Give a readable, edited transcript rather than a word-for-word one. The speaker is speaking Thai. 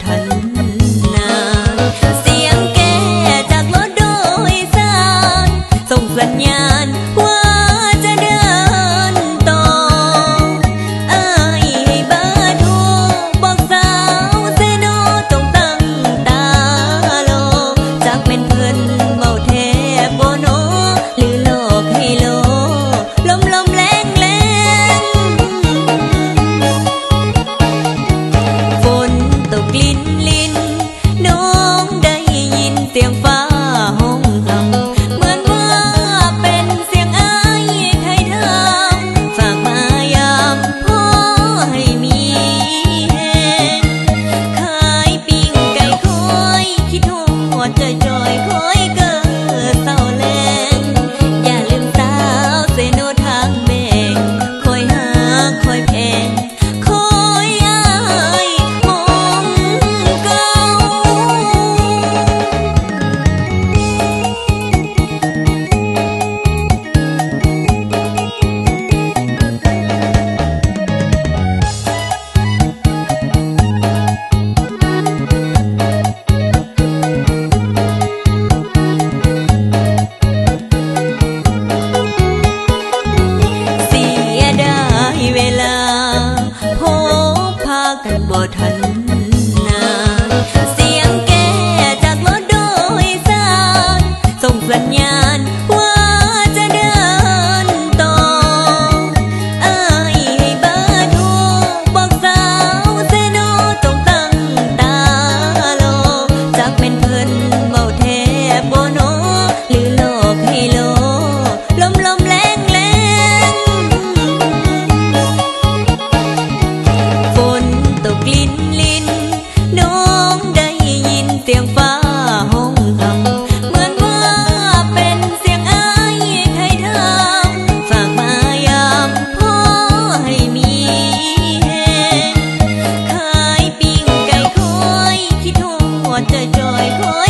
ทันนาเสียงแก่จากรถโดยสารส่งสัญญาณว่าจะเดินต่ออ้ายให้เบอร์โทรบอกสาวเซโนต้องตั้งตาโลจากเป็นเพื่อนเมาแทบโบโนหรือโลกให้โลลมแรงฝนตกลิ้นน้องได้ยินเสียงฟ้าห้องห่ำเหมือนว่าเป็นเสียงอ้ายไทยทำฝากมายามพ่อให้มีแหงขายปิ้งไก่คอยคิดฮอดจอยคอยเกิดเศร้าแลงอย่าลืมสาวเซโนทางแบ่งคอยหาคอยแพงคอยอ้ายมองเก่าเวลาพบพากันบ่ทันนาเสียงแก่จากรถโดยสารส่งสัญญาณว่าจะเดินต่ออ้ายให้เบอร์โทรบอกสาวเซโนต้องตั้งตาโลจากเป็นเพิ่นเมาแทบโบโนหรือโลกให้โลลมแรงฝนตกลิ้นน้องได้ยินเสียงฟ้าห้องห่ำเหมือนว่าเป็นเสียงอ้ายไทยทำฝากมายามพ่อให้มีแหงขายปิ้งไก่คอยคิดฮอดจอยคอย